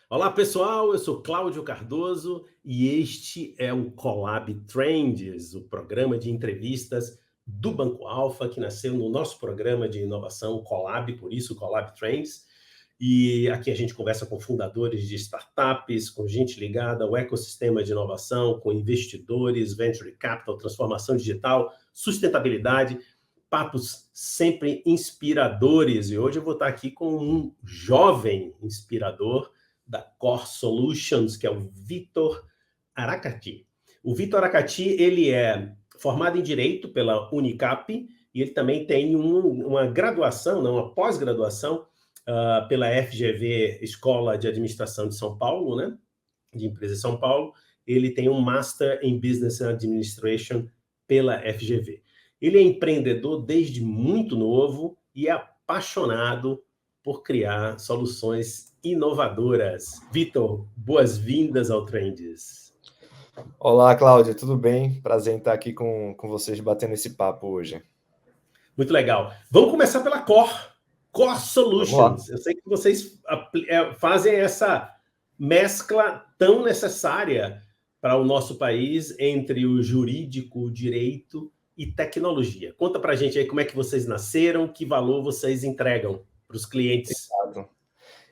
Olá, pessoal. Eu sou Cláudio Cardoso e este é o Collab Trends, o programa de entrevistas do Banco Alfa, que nasceu no nosso programa de inovação Collab, por isso Collab Trends. E aqui a gente conversa com fundadores de startups, com gente ligada ao ecossistema de inovação, com investidores, venture capital, transformação digital, sustentabilidade, papos sempre inspiradores. E hoje eu vou estar aqui com um jovem inspirador da Core Solutions, que é o Vitor Aracati. O Vitor Aracati, ele é formado em Direito pela Unicap e ele também tem uma graduação, não, uma pós-graduação pela FGV, Escola de Administração de São Paulo, né? De Empresa de São Paulo. Ele tem um Master em Business Administration pela FGV. Ele é empreendedor desde muito novo e é apaixonado por criar soluções inovadoras. Vitor, boas-vindas ao Trends. Olá, Cláudia, tudo bem? Prazer em estar aqui com vocês batendo esse papo hoje. Muito legal. Vamos começar pela Core Solutions. Eu sei que vocês fazem essa mescla tão necessária para o nosso país entre o jurídico, o direito e tecnologia. Conta para a gente aí como é que vocês nasceram, que valor vocês entregam para os clientes.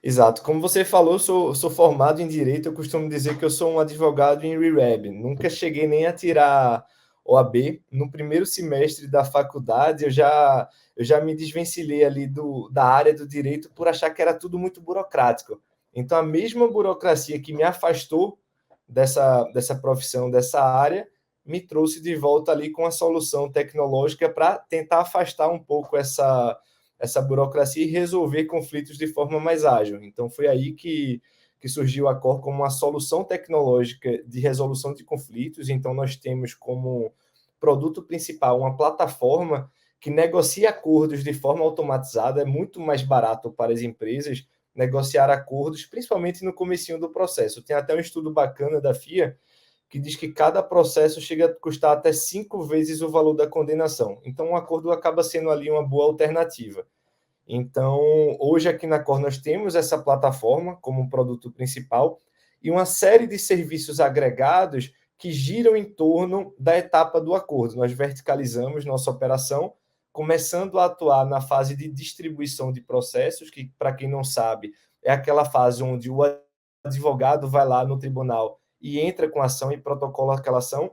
Exato. Como você falou, eu sou formado em Direito, eu costumo dizer que eu sou um advogado em reweb. Nunca cheguei nem a tirar OAB. No primeiro semestre da faculdade, eu já me desvencilhei ali da área do direito por achar que era tudo muito burocrático. Então, a mesma burocracia que me afastou dessa profissão, dessa área, me trouxe de volta ali com a solução tecnológica para tentar afastar um pouco essa burocracia e resolver conflitos de forma mais ágil. Então, foi aí que surgiu a Core como uma solução tecnológica de resolução de conflitos. Então, nós temos como produto principal uma plataforma que negocia acordos de forma automatizada. É muito mais barato para as empresas negociar acordos, principalmente no comecinho do processo. Tem até um estudo bacana da FIA que diz que cada processo chega a custar até 5 vezes o valor da condenação. Então, um acordo acaba sendo ali uma boa alternativa. Então, hoje aqui na Core nós temos essa plataforma como produto principal e uma série de serviços agregados que giram em torno da etapa do acordo. Nós verticalizamos nossa operação, começando a atuar na fase de distribuição de processos, que, para quem não sabe, é aquela fase onde o advogado vai lá no tribunal e entra com ação e protocola aquela ação,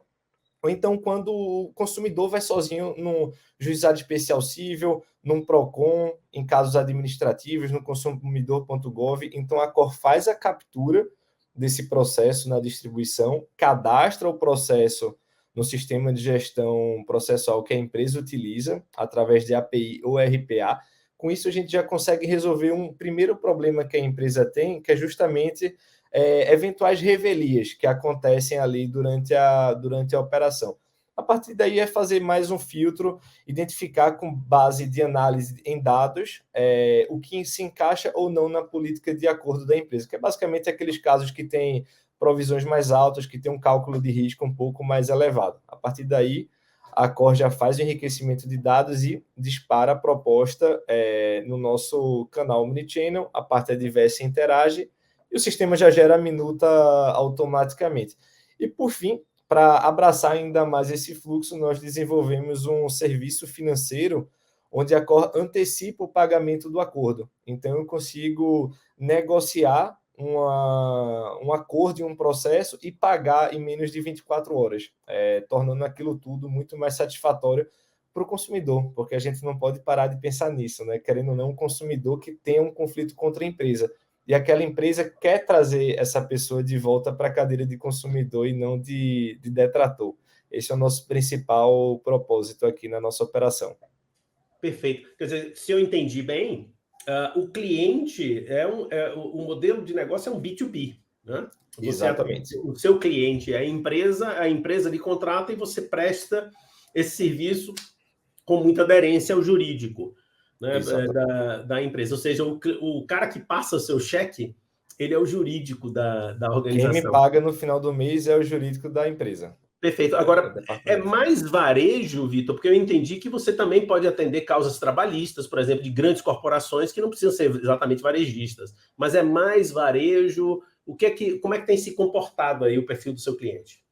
ou então quando o consumidor vai sozinho no juizado especial civil, num PROCON, em casos administrativos, no consumidor.gov. Então, a Core faz a captura desse processo na distribuição, cadastra o processo no sistema de gestão processual que a empresa utiliza, através de API ou RPA. Com isso, a gente já consegue resolver um primeiro problema que a empresa tem, que é justamente eventuais revelias que acontecem ali durante a operação. A partir daí é fazer mais um filtro, identificar com base de análise em dados o que se encaixa ou não na política de acordo da empresa, que é basicamente aqueles casos que têm provisões mais altas, que tem um cálculo de risco um pouco mais elevado. A partir daí, a Core já faz o enriquecimento de dados e dispara a proposta no nosso canal Omnichannel, a parte adversa interage, e o sistema já gera a minuta automaticamente. E, por fim, para abraçar ainda mais esse fluxo, nós desenvolvemos um serviço financeiro onde a Core antecipa o pagamento do acordo. Então, eu consigo negociar um acordo em um processo e pagar em menos de 24 horas, tornando aquilo tudo muito mais satisfatório para o consumidor, porque a gente não pode parar de pensar nisso, né? Querendo ou não, um consumidor que tem um conflito contra a empresa, e aquela empresa quer trazer essa pessoa de volta para a cadeira de consumidor e não de detrator. Esse é o nosso principal propósito aqui na nossa operação. Perfeito. Quer dizer, se eu entendi bem, o cliente o modelo de negócio é um B2B, né? Exatamente. O seu cliente é a empresa lhe contrata e você presta esse serviço com muita aderência ao jurídico, né, da empresa. Ou seja, o cara que passa o seu cheque, ele é o jurídico da organização. Quem me paga no final do mês é o jurídico da empresa. Perfeito. Agora, é mais varejo, Vitor, porque eu entendi que você também pode atender causas trabalhistas, por exemplo, de grandes corporações que não precisam ser exatamente varejistas, mas é mais varejo, como é que tem se comportado aí o perfil do seu cliente?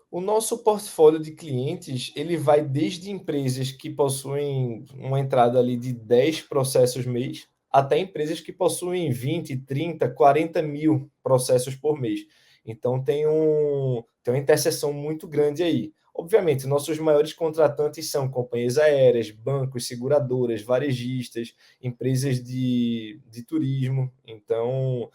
O nosso portfólio de clientes, ele vai desde empresas que possuem uma entrada ali de 10 processos mês, até empresas que possuem 20, 30, 40 mil processos por mês. Então, tem uma interseção muito grande aí. Obviamente, nossos maiores contratantes são companhias aéreas, bancos, seguradoras, varejistas, empresas de turismo. Então,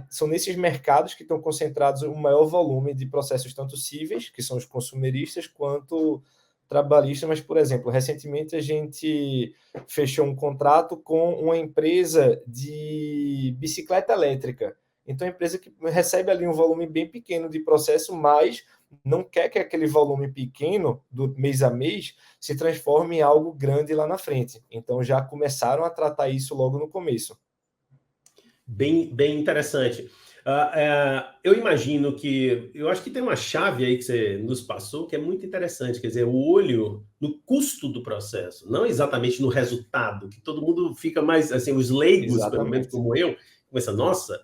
são nesses mercados que estão concentrados o maior volume de processos, tanto cíveis, que são os consumeristas, quanto trabalhistas. Mas, por exemplo, recentemente a gente fechou um contrato com uma empresa de bicicleta elétrica. Então, a empresa que recebe ali um volume bem pequeno de processo, mas não quer que aquele volume pequeno, do mês a mês, se transforme em algo grande lá na frente. Então, já começaram a tratar isso logo no começo. Bem interessante. Eu imagino eu acho que tem uma chave aí que você nos passou que é muito interessante, quer dizer, o olho no custo do processo, não exatamente no resultado, que todo mundo fica mais, assim, os leigos, Exatamente. pelo menos como eu, começa, nossa,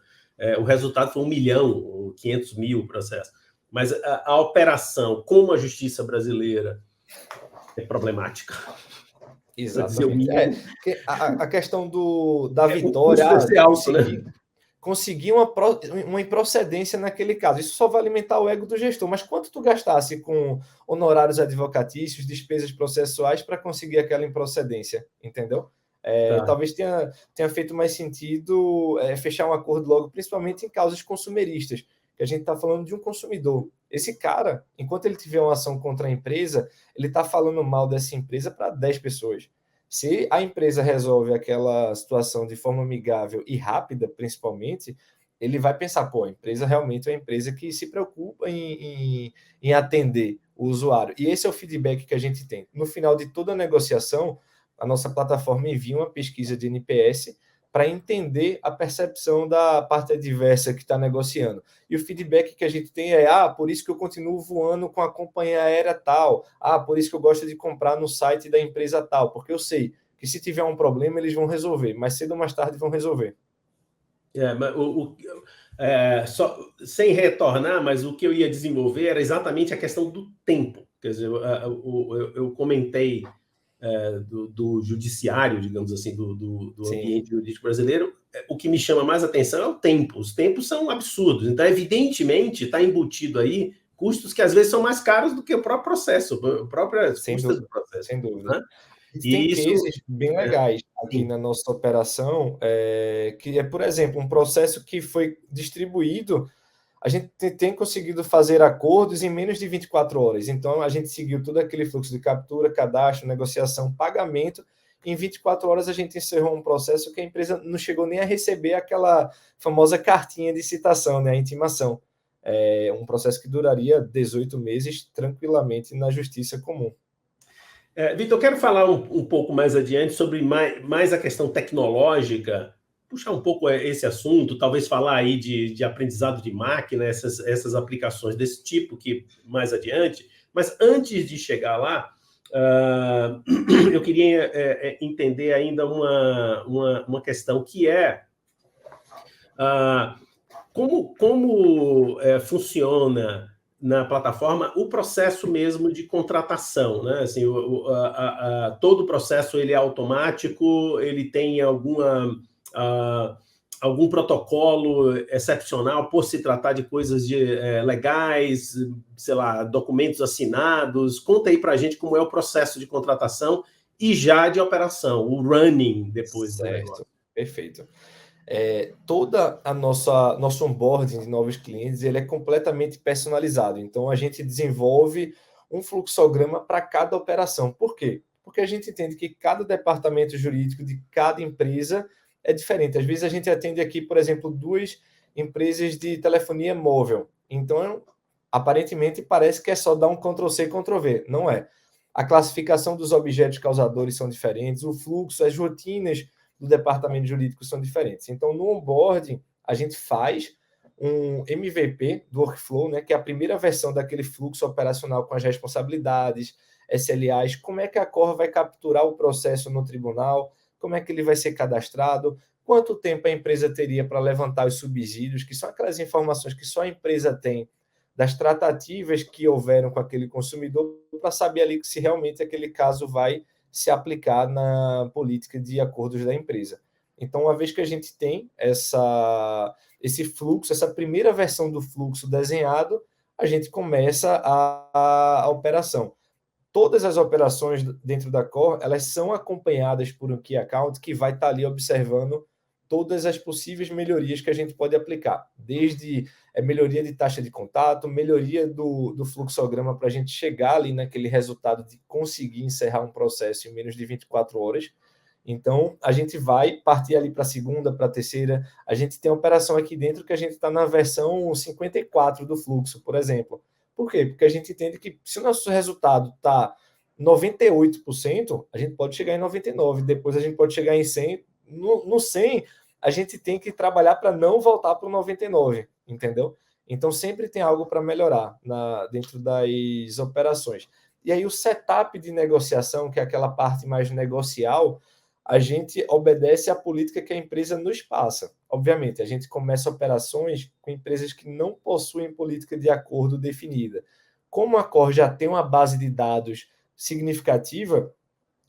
o resultado foi 1 milhão, ou 500 mil processo. Mas a operação, como a justiça brasileira é problemática. Exatamente. A questão da vitória, o custo deve ser alto, conseguir uma improcedência naquele caso. Isso só vai alimentar o ego do gestor. Mas quanto tu gastasse com honorários advocatícios, despesas processuais para conseguir aquela improcedência? Entendeu? Tá. Talvez tenha feito mais sentido fechar um acordo logo, principalmente em causas consumeristas, que a gente está falando de um consumidor. Esse cara, enquanto ele tiver uma ação contra a empresa, ele está falando mal dessa empresa para 10 pessoas. Se a empresa resolve aquela situação de forma amigável e rápida, principalmente, ele vai pensar, pô, a empresa realmente é uma empresa que se preocupa em atender o usuário. E esse é o feedback que a gente tem. No final de toda a negociação, a nossa plataforma envia uma pesquisa de NPS para entender a percepção da parte adversa que está negociando. E o feedback que a gente tem é, por isso que eu continuo voando com a companhia aérea tal, por isso que eu gosto de comprar no site da empresa tal, porque eu sei que se tiver um problema eles vão resolver, mais cedo ou mais tarde vão resolver. Só, sem retornar, mas o que eu ia desenvolver era exatamente a questão do tempo. Quer dizer, eu comentei do judiciário, digamos assim, do ambiente jurídico brasileiro. O que me chama mais atenção é o tempo. Os tempos são absurdos. Então, evidentemente, está embutido aí custos que às vezes são mais caros do que o próprio processo, a própria custa do processo. Sem dúvida. Né? Tem cases bem legais aqui na nossa operação, que é, por exemplo, um processo que foi distribuído, a gente tem conseguido fazer acordos em menos de 24 horas. Então, a gente seguiu todo aquele fluxo de captura, cadastro, negociação, pagamento. Em 24 horas, a gente encerrou um processo que a empresa não chegou nem a receber aquela famosa cartinha de citação, né, a intimação. É um processo que duraria 18 meses tranquilamente na justiça comum. Vitor, eu quero falar um pouco mais adiante sobre mais a questão tecnológica, puxar um pouco esse assunto, talvez falar aí de aprendizado de máquina, essas aplicações desse tipo que mais adiante. Mas antes de chegar lá, eu queria entender ainda uma questão que é como funciona na plataforma o processo mesmo de contratação, né? Assim, todo o processo ele é automático, ele tem algum protocolo excepcional por se tratar de coisas legais, sei lá, documentos assinados. Conta aí para a gente como é o processo de contratação e já de operação, o running depois do negócio. Perfeito. Toda a nosso onboarding de novos clientes ele é completamente personalizado. Então, a gente desenvolve um fluxograma para cada operação. Por quê? Porque a gente entende que cada departamento jurídico de cada empresa é diferente. Às vezes, a gente atende aqui, por exemplo, 2 empresas de telefonia móvel. Então, aparentemente, parece que é só dar um Ctrl+C, Ctrl+V. Não é. A classificação dos objetos causadores são diferentes, o fluxo, as rotinas do departamento jurídico são diferentes. Então, no onboarding, a gente faz um MVP do workflow, né, que é a primeira versão daquele fluxo operacional com as responsabilidades, SLAs, como é que a Cor vai capturar o processo no tribunal, como é que ele vai ser cadastrado, quanto tempo a empresa teria para levantar os subsídios, que são aquelas informações que só a empresa tem das tratativas que houveram com aquele consumidor, para saber ali se realmente aquele caso vai se aplicar na política de acordos da empresa. Então, uma vez que a gente tem esse fluxo, essa primeira versão do fluxo desenhado, a gente começa a operação. Todas as operações dentro da Core, elas são acompanhadas por um Key Account que vai estar ali observando todas as possíveis melhorias que a gente pode aplicar, desde melhoria de taxa de contato, melhoria do fluxograma para a gente chegar ali naquele resultado de conseguir encerrar um processo em menos de 24 horas. Então, a gente vai partir ali para a segunda, para a terceira. A gente tem a operação aqui dentro que a gente está na versão 54 do fluxo, por exemplo. Por quê? Porque a gente entende que se o nosso resultado está 98%, a gente pode chegar em 99%, depois a gente pode chegar em 100%. No 100%, a gente tem que trabalhar para não voltar para o 99%, entendeu? Então, sempre tem algo para melhorar dentro das operações. E aí, o setup de negociação, que é aquela parte mais negocial, a gente obedece à política que a empresa nos passa. Obviamente, a gente começa operações com empresas que não possuem política de acordo definida. Como a Core já tem uma base de dados significativa,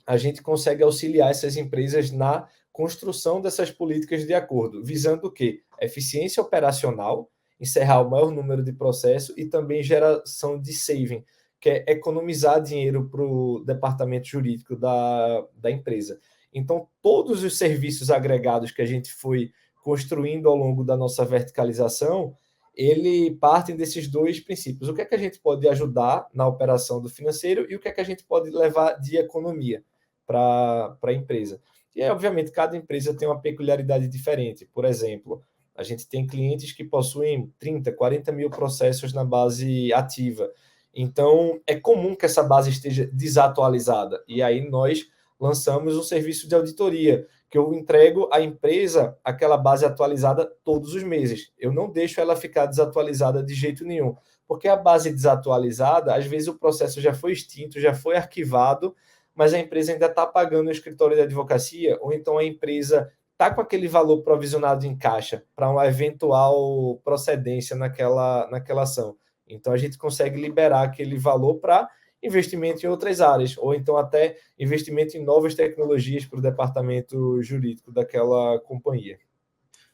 a gente consegue auxiliar essas empresas na construção dessas políticas de acordo, visando o quê? Eficiência operacional, encerrar o maior número de processos e também geração de saving, que é economizar dinheiro para o departamento jurídico da empresa. Então, todos os serviços agregados que a gente foi construindo ao longo da nossa verticalização, ele partem desses dois princípios. O que é que a gente pode ajudar na operação do financeiro e o que é que a gente pode levar de economia para a empresa. E, obviamente, cada empresa tem uma peculiaridade diferente. Por exemplo, a gente tem clientes que possuem 30, 40 mil processos na base ativa. Então, é comum que essa base esteja desatualizada. E aí nós lançamos um serviço de auditoria, que eu entrego à empresa aquela base atualizada todos os meses. Eu não deixo ela ficar desatualizada de jeito nenhum, porque a base desatualizada, às vezes o processo já foi extinto, já foi arquivado, mas a empresa ainda está pagando o escritório de advocacia, ou então a empresa está com aquele valor provisionado em caixa para uma eventual procedência naquela ação. Então, a gente consegue liberar aquele valor para investimento em outras áreas, ou então até investimento em novas tecnologias para o departamento jurídico daquela companhia.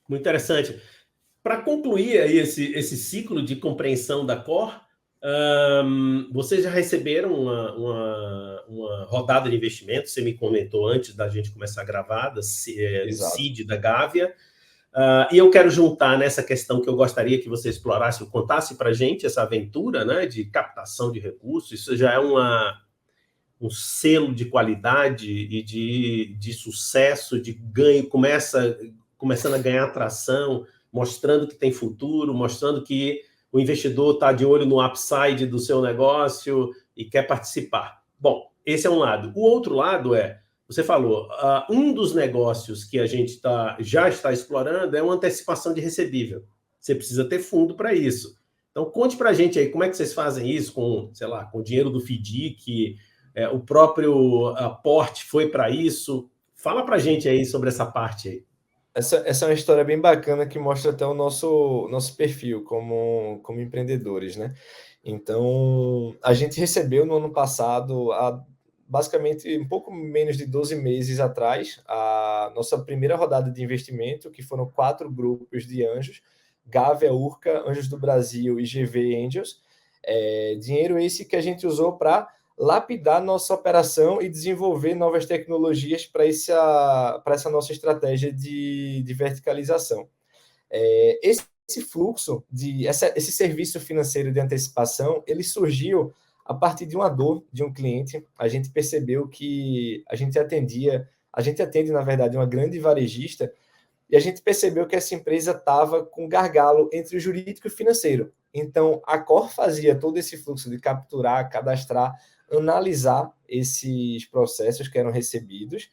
Muito interessante. Para concluir aí esse ciclo de compreensão da Core, vocês já receberam uma rodada de investimento, você me comentou antes da gente começar a gravar, no Seed da Gávea, e eu quero juntar nessa questão que eu gostaria que você explorasse, contasse para a gente essa aventura, né, de captação de recursos. Isso já é um selo de qualidade e de sucesso, de ganho, começando a ganhar atração, mostrando que tem futuro, mostrando que o investidor está de olho no upside do seu negócio e quer participar. Bom, esse é um lado. O outro lado você falou, um dos negócios que a gente já está explorando é uma antecipação de recebível. Você precisa ter fundo para isso. Então, conte para a gente aí, como é que vocês fazem isso com, sei lá, com o dinheiro do FDIC, o próprio aporte foi para isso. Fala para a gente aí sobre essa parte aí. Essa é uma história bem bacana que mostra até o nosso perfil como empreendedores, né? Então, a gente recebeu no ano passado, basicamente um pouco menos de 12 meses atrás, a nossa primeira rodada de investimento, que foram 4 grupos de anjos, Gávea, Urca, Anjos do Brasil e GV Angels. Dinheiro esse que a gente usou para lapidar nossa operação e desenvolver novas tecnologias para essa nossa estratégia de verticalização. Esse fluxo, esse serviço financeiro de antecipação, ele surgiu a partir de uma dor de um cliente. A gente percebeu que a gente atende, na verdade, uma grande varejista, e a gente percebeu que essa empresa estava com gargalo entre o jurídico e o financeiro. Então, a Core fazia todo esse fluxo de capturar, cadastrar, analisar esses processos que eram recebidos.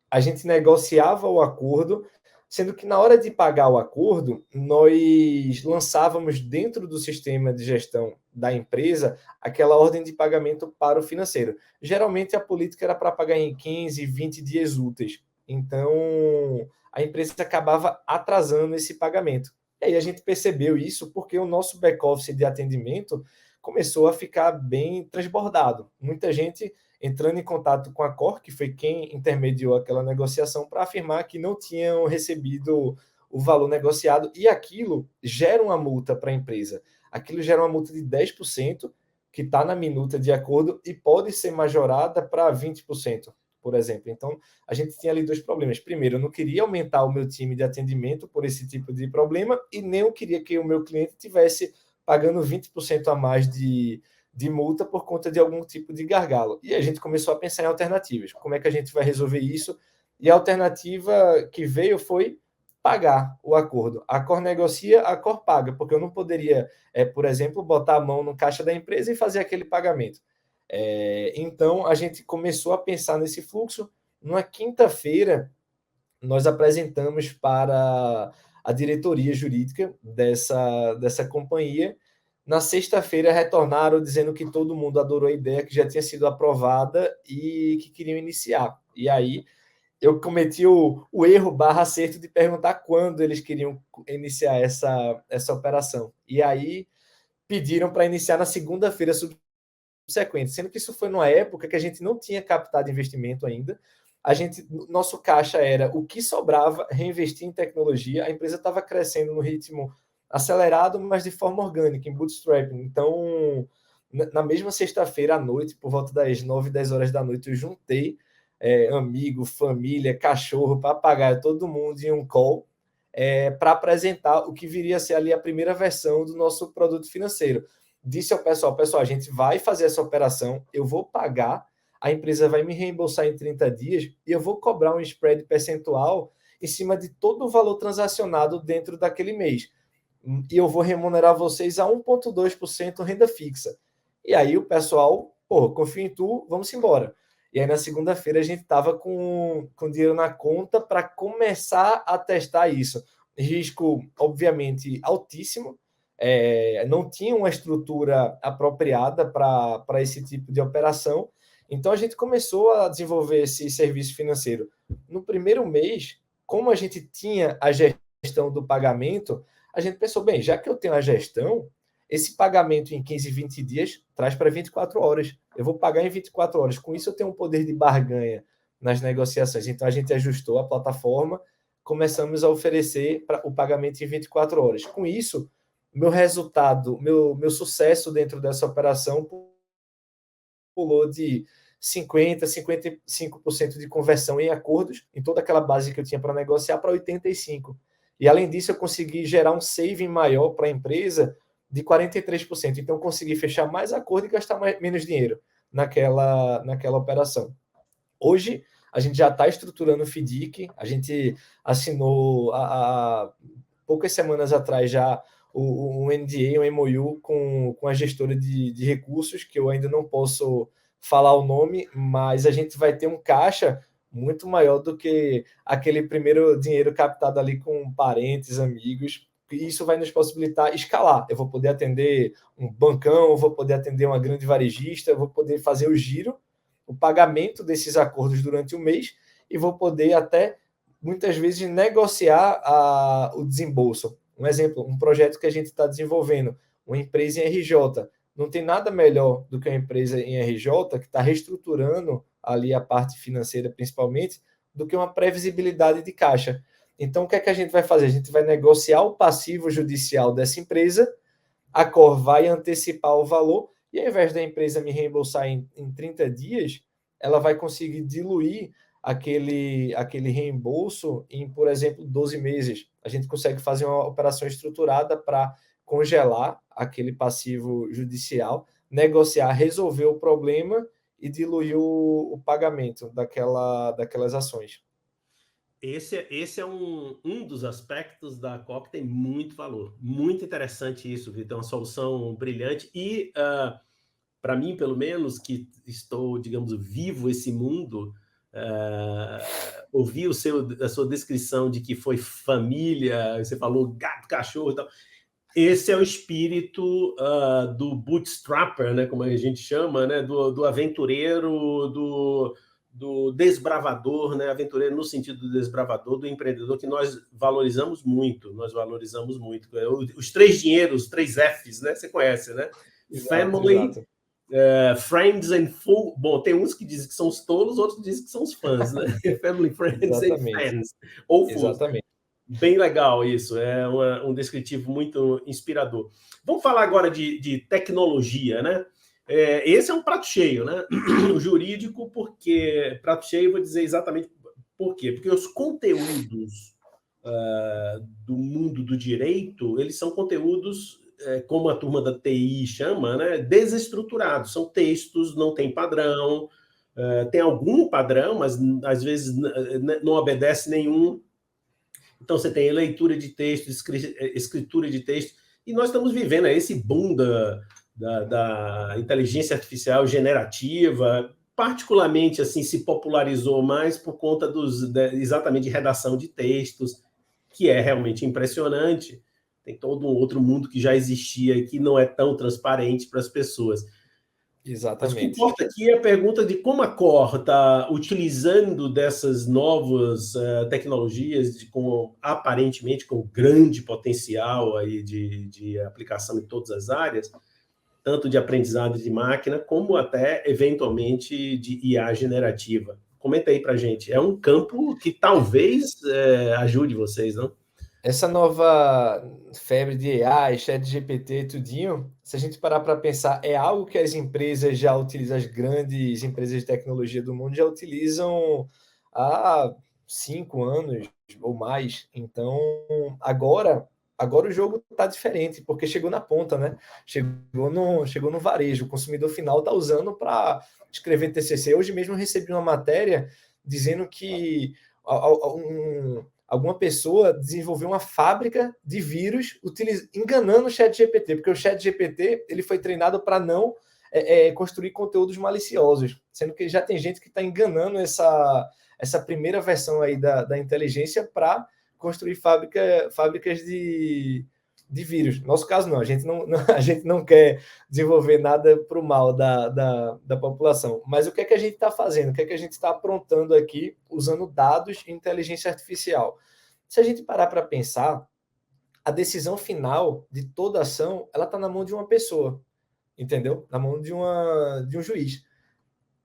A gente negociava o acordo, sendo que na hora de pagar o acordo, nós lançávamos dentro do sistema de gestão da empresa aquela ordem de pagamento para o financeiro. Geralmente, a política era para pagar em 15, 20 dias úteis. Então, a empresa acabava atrasando esse pagamento. E aí a gente percebeu isso porque o nosso back-office de atendimento começou a ficar bem transbordado. Muita gente entrando em contato com a Cor, que foi quem intermediou aquela negociação, para afirmar que não tinham recebido o valor negociado, e aquilo gera uma multa para a empresa. Aquilo gera uma multa de 10%, que está na minuta de acordo, e pode ser majorada para 20%, por exemplo. Então, a gente tinha ali dois problemas. Primeiro, eu não queria aumentar o meu time de atendimento por esse tipo de problema, e nem eu queria que o meu cliente tivesse pagando 20% a mais de multa por conta de algum tipo de gargalo. E a gente começou a pensar em alternativas. Como é que a gente vai resolver isso? E a alternativa que veio foi pagar o acordo. A Cor negocia, a Cor paga, porque eu não poderia, por exemplo, botar a mão no caixa da empresa e fazer aquele pagamento. Então, a gente começou a pensar nesse fluxo. Numa quinta-feira, nós apresentamos para a diretoria jurídica dessa companhia. Na sexta-feira, retornaram dizendo que todo mundo adorou a ideia, que já tinha sido aprovada e que queriam iniciar. E aí, eu cometi o erro barra acerto de perguntar quando eles queriam iniciar essa operação. E aí, pediram para iniciar na segunda-feira subsequente, sendo que isso foi numa época que a gente não tinha captado investimento ainda. Nosso caixa era o que sobrava, reinvestir em tecnologia. A empresa estava crescendo no ritmo acelerado, mas de forma orgânica, em bootstrapping. Então, na mesma sexta-feira à noite, por volta das 9, 10 horas da noite, eu juntei amigo, família, cachorro, papagaio, todo mundo em um call para apresentar o que viria a ser ali a primeira versão do nosso produto financeiro. Disse ao pessoal, a gente vai fazer essa operação, eu vou pagar, a empresa vai me reembolsar em 30 dias e eu vou cobrar um spread percentual em cima de todo o valor transacionado dentro daquele mês. E eu vou remunerar vocês a 1,2% renda fixa. E aí o pessoal, confio em tu, vamos embora. E aí na segunda-feira a gente estava com dinheiro na conta para começar a testar isso. Risco, obviamente, altíssimo. Não tinha uma estrutura apropriada para esse tipo de operação. Então a gente começou a desenvolver esse serviço financeiro. No primeiro mês, como a gente tinha a gestão do pagamento, a gente pensou, bem, já que eu tenho a gestão, esse pagamento em 15, 20 dias traz para 24 horas. Eu vou pagar em 24 horas. Com isso, eu tenho um poder de barganha nas negociações. Então, a gente ajustou a plataforma, começamos a oferecer o pagamento em 24 horas. Com isso, meu resultado, meu sucesso dentro dessa operação pulou de 50%, 55% de conversão em acordos, em toda aquela base que eu tinha para negociar, para 85%. E, além disso, eu consegui gerar um saving maior para a empresa de 43%. Então, eu consegui fechar mais acordo e gastar menos dinheiro naquela operação. Hoje, a gente já está estruturando o FDIC, a gente assinou há poucas semanas atrás já um NDA, um MOU com a gestora de recursos, que eu ainda não posso falar o nome, mas a gente vai ter um caixa muito maior do que aquele primeiro dinheiro captado ali com parentes, amigos. E isso vai nos possibilitar escalar. Eu vou poder atender um bancão, eu vou poder atender uma grande varejista, eu vou poder fazer o giro, o pagamento desses acordos durante o mês e vou poder até, muitas vezes, negociar o desembolso. Um exemplo, um projeto que a gente está desenvolvendo, uma empresa em RJ. Não tem nada melhor do que uma empresa em RJ que está reestruturando ali a parte financeira, principalmente, do que uma previsibilidade de caixa. Então, o que é que a gente vai fazer? A gente vai negociar o passivo judicial dessa empresa, a Cor vai antecipar o valor, e ao invés da empresa me reembolsar em 30 dias, ela vai conseguir diluir aquele reembolso em, por exemplo, 12 meses. A gente consegue fazer uma operação estruturada para congelar aquele passivo judicial, negociar, resolver o problema e diluir o pagamento daquelas ações. Esse é um dos aspectos da COP que tem muito valor. Muito interessante isso, Vitor. É uma solução brilhante. E, para mim, pelo menos, que estou, digamos, vivo esse mundo, ouvi a sua descrição de que foi família, você falou gato, cachorro e tal. Esse é o espírito do bootstrapper, né, como a gente chama, né, do aventureiro, do desbravador, né? Aventureiro no sentido do desbravador, do empreendedor, que nós valorizamos muito. Os 3 dinheiros, os 3 Fs, né? Você conhece, né? Family, exato. Friends and Full. Bom, tem uns que dizem que são os tolos, outros dizem que são os fãs, né? Family, Friends and Fans. Ou Fools. Exatamente. Bem legal isso, é um descritivo muito inspirador. Vamos falar agora de tecnologia, né? Esse é um prato cheio, né? O jurídico, porque... Prato cheio, vou dizer exatamente por quê. Porque os conteúdos do mundo do direito, eles são conteúdos, como a turma da TI chama, né? Desestruturados. São textos, não tem padrão, tem algum padrão, mas às vezes não obedece nenhum. Então, você tem leitura de texto, escritura de texto, e nós estamos vivendo esse boom da inteligência artificial generativa, particularmente assim se popularizou mais por conta exatamente de redação de textos, que é realmente impressionante. Tem todo um outro mundo que já existia e que não é tão transparente para as pessoas. Mas o que importa aqui é a pergunta de como a Cor está utilizando dessas novas tecnologias, aparentemente com grande potencial aí de aplicação em todas as áreas, tanto de aprendizado de máquina, como até, eventualmente, de IA generativa. Comenta aí para a gente. É um campo que talvez ajude vocês, não? Essa nova febre de AI, ChatGPT, tudinho, se a gente parar para pensar, é algo que as empresas já utilizam, as grandes empresas de tecnologia do mundo já utilizam há 5 anos ou mais. Então, agora o jogo está diferente, porque chegou na ponta, né? Chegou no varejo, o consumidor final está usando para escrever TCC. Hoje mesmo eu recebi uma matéria dizendo que alguma pessoa desenvolveu uma fábrica de vírus enganando o ChatGPT, porque o ChatGPT ele foi treinado para não construir conteúdos maliciosos, sendo que já tem gente que está enganando essa primeira versão aí da inteligência para construir fábricas de vírus. No nosso caso, não. A gente não quer desenvolver nada para o mal da população. Mas o que é que a gente está fazendo? O que é que a gente está aprontando aqui usando dados e inteligência artificial? Se a gente parar para pensar, a decisão final de toda ação ela está na mão de uma pessoa, entendeu? Na mão de um juiz.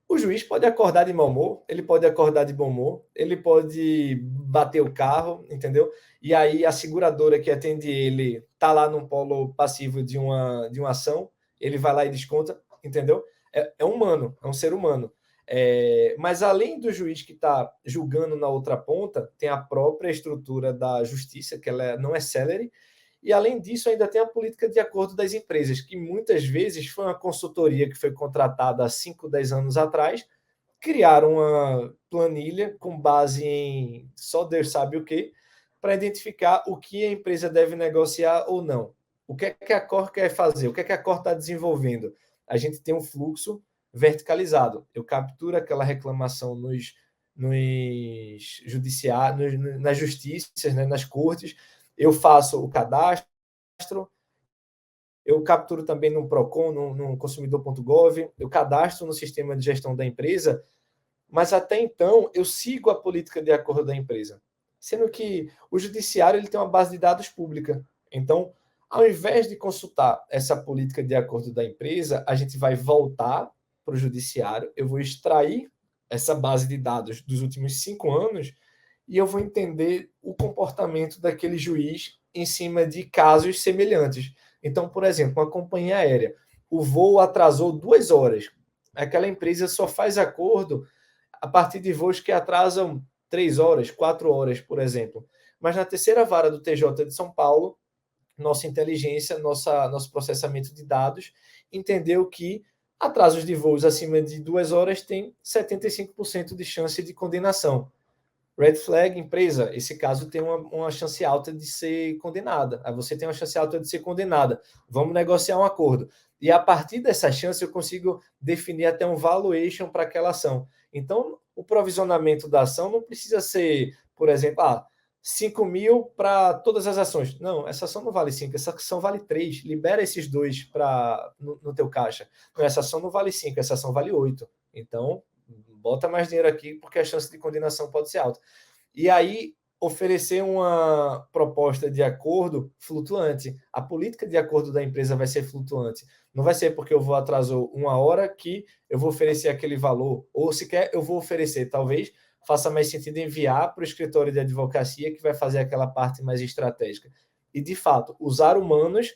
O juiz pode acordar de mau humor, ele pode acordar de bom humor, ele pode bater o carro, entendeu? E aí a seguradora que atende ele tá lá no polo passivo de uma ação, ele vai lá e desconta, entendeu? É humano, é um ser humano. Mas além do juiz que está julgando na outra ponta, tem a própria estrutura da justiça, que ela não é célere, e, além disso, ainda tem a política de acordo das empresas, que muitas vezes foi uma consultoria que foi contratada há 5, 10 anos atrás, criaram uma planilha com base em só Deus sabe o quê, para identificar o que a empresa deve negociar ou não. O que é que a Cor quer fazer? O que é que a Cor está desenvolvendo? A gente tem um fluxo verticalizado. Eu capturo aquela reclamação nas justiças, né, nas cortes, eu faço o cadastro, eu capturo também no Procon, no consumidor.gov, eu cadastro no sistema de gestão da empresa, mas até então eu sigo a política de acordo da empresa. Sendo que o judiciário ele tem uma base de dados pública. Então, ao invés de consultar essa política de acordo da empresa, a gente vai voltar para o judiciário, eu vou extrair essa base de dados dos últimos 5 anos e eu vou entender o comportamento daquele juiz em cima de casos semelhantes. Então, por exemplo, uma companhia aérea, o voo atrasou 2 horas. Aquela empresa só faz acordo a partir de voos que atrasam 3 horas, 4 horas, por exemplo. Mas na terceira vara do TJ de São Paulo, nossa inteligência, nosso processamento de dados, entendeu que atrasos de voos acima de 2 horas têm 75% de chance de condenação. Red flag, empresa, esse caso tem uma chance alta de ser condenada. Aí você tem uma chance alta de ser condenada. Vamos negociar um acordo. E a partir dessa chance eu consigo definir até um valuation para aquela ação. Então, o provisionamento da ação não precisa ser, por exemplo, 5 mil para todas as ações. Não, essa ação não vale 5, essa ação vale 3. Libera esses 2 no teu caixa. Não, essa ação não vale 5, essa ação vale 8. Então, bota mais dinheiro aqui porque a chance de condenação pode ser alta. E aí, oferecer uma proposta de acordo flutuante. A política de acordo da empresa vai ser flutuante. Não vai ser porque eu vou atrasar 1 hora que eu vou oferecer aquele valor, ou sequer eu vou oferecer, talvez faça mais sentido enviar para o escritório de advocacia que vai fazer aquela parte mais estratégica. E, de fato, usar humanos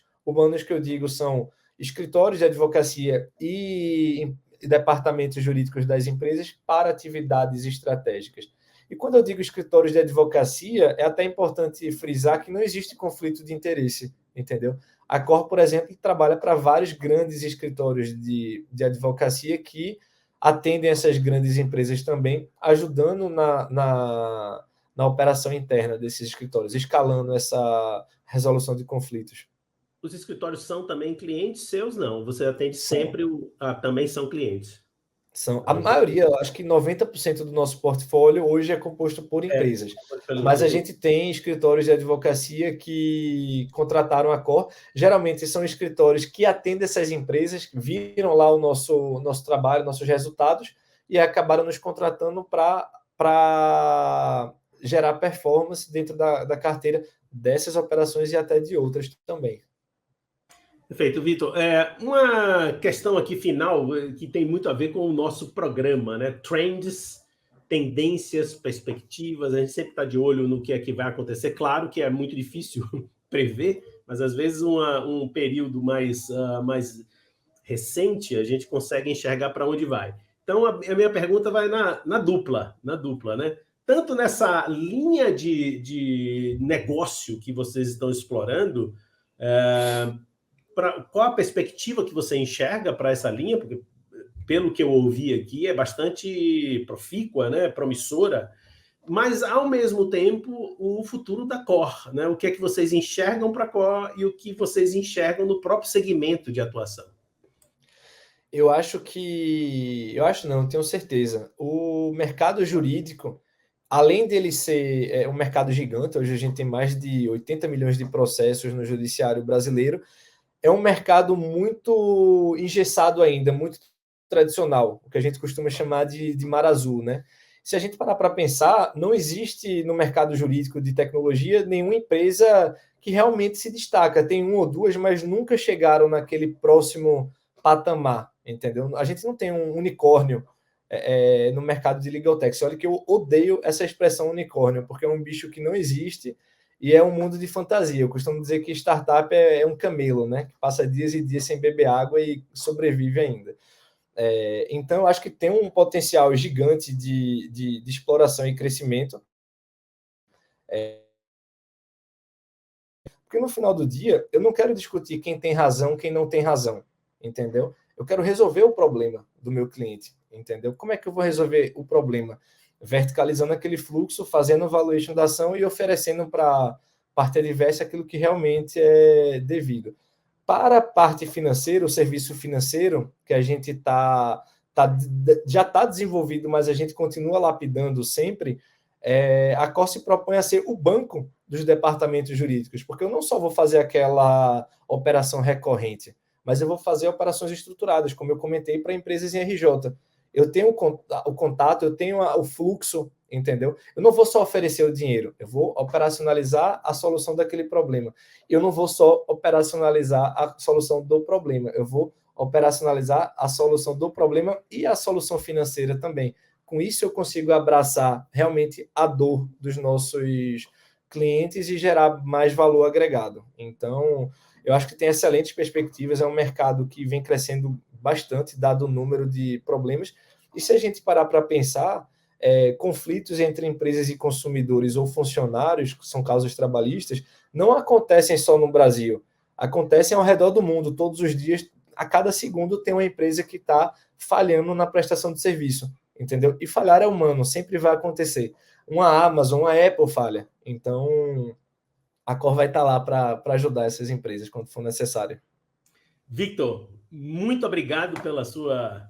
que eu digo são escritórios de advocacia e departamentos jurídicos das empresas para atividades estratégicas. E quando eu digo escritórios de advocacia, é até importante frisar que não existe conflito de interesse, entendeu? A Cor, por exemplo, trabalha para vários grandes escritórios de advocacia que atendem essas grandes empresas também, ajudando na operação interna desses escritórios, escalando essa resolução de conflitos. Os escritórios são também clientes seus, não? Você atende São. sempre também são clientes? São a maioria, acho que 90% do nosso portfólio hoje é composto por empresas. Mas a gente tem escritórios de advocacia que contrataram a Cor. Geralmente são escritórios que atendem essas empresas, viram lá o nosso trabalho, nossos resultados, e acabaram nos contratando para gerar performance dentro da carteira dessas operações e até de outras também. Perfeito, Vitor. Uma questão aqui final que tem muito a ver com o nosso programa, né? Trends, tendências, perspectivas. A gente sempre está de olho no que é que vai acontecer. Claro que é muito difícil prever, mas às vezes um período mais recente a gente consegue enxergar para onde vai. Então a minha pergunta vai na dupla, né? Tanto nessa linha de negócio que vocês estão explorando, qual a perspectiva que você enxerga para essa linha? Porque, pelo que eu ouvi aqui, é bastante profícua, né? Promissora, mas, ao mesmo tempo, o futuro da Cor, né? O que é que vocês enxergam para a Cor e o que vocês enxergam no próprio segmento de atuação? Eu acho não, tenho certeza. O mercado jurídico, além dele ser um mercado gigante, hoje a gente tem mais de 80 milhões de processos no judiciário brasileiro, é um mercado muito engessado ainda, muito tradicional, o que a gente costuma chamar de mar azul, né? Se a gente parar para pensar, não existe no mercado jurídico de tecnologia nenhuma empresa que realmente se destaca. Tem uma ou duas, mas nunca chegaram naquele próximo patamar, entendeu? A gente não tem um unicórnio no mercado de legal tech. Olha que eu odeio essa expressão unicórnio, porque é um bicho que não existe e é um mundo de fantasia. Eu costumo dizer que startup é um camelo, né? Que passa dias e dias sem beber água e sobrevive ainda. Então, eu acho que tem um potencial gigante de exploração e crescimento. Porque no final do dia, eu não quero discutir quem tem razão, quem não tem razão, entendeu? Eu quero resolver o problema do meu cliente, entendeu? Como é que eu vou resolver o problema? Verticalizando aquele fluxo, fazendo valuation da ação e oferecendo para a parte adversa aquilo que realmente é devido. Para a parte financeira, o serviço financeiro, que a gente já está desenvolvido, mas a gente continua lapidando sempre, a Cor se propõe a ser o banco dos departamentos jurídicos, porque eu não só vou fazer aquela operação recorrente, mas eu vou fazer operações estruturadas, como eu comentei, para empresas em RJ. Eu tenho o contato, eu tenho o fluxo, entendeu? Eu não vou só oferecer o dinheiro, eu vou operacionalizar a solução daquele problema. Eu não vou só operacionalizar a solução do problema, eu vou operacionalizar a solução do problema e a solução financeira também. Com isso, eu consigo abraçar realmente a dor dos nossos clientes e gerar mais valor agregado. Então, eu acho que tem excelentes perspectivas, é um mercado que vem crescendo bastante, dado o número de problemas. E se a gente parar para pensar, conflitos entre empresas e consumidores ou funcionários, que são causas trabalhistas, não acontecem só no Brasil, acontecem ao redor do mundo. Todos os dias, a cada segundo, tem uma empresa que está falhando na prestação de serviço, entendeu? E falhar é humano, sempre vai acontecer. Uma Amazon, uma Apple falha. Então, a Cor vai estar lá para ajudar essas empresas quando for necessário. Victor, muito obrigado pela sua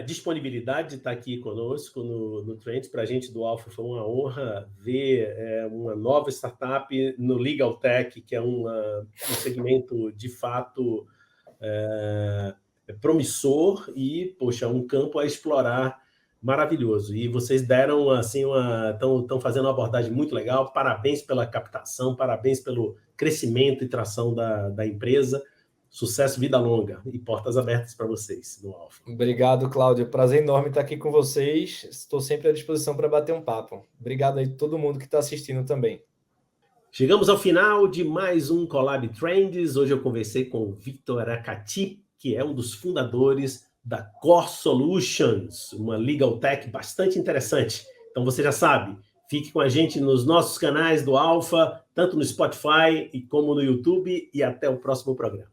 disponibilidade de estar aqui conosco no Trends. Para a gente do Alpha foi uma honra ver uma nova startup no Legal Tech, que é um segmento de fato promissor e, poxa, um campo a explorar Maravilhoso. E vocês deram, assim, estão fazendo uma abordagem muito legal. Parabéns pela captação, parabéns pelo crescimento e tração da empresa. Sucesso, vida longa e portas abertas para vocês no Alfa. Obrigado, Cláudio. Prazer enorme estar aqui com vocês. Estou sempre à disposição para bater um papo. Obrigado aí a todo mundo que está assistindo também. Chegamos ao final de mais um Collab Trends. Hoje eu conversei com o Victor Aracati, que é um dos fundadores da Core Solutions, uma legal tech bastante interessante. Então você já sabe, fique com a gente nos nossos canais do Alfa, tanto no Spotify como no YouTube, e até o próximo programa.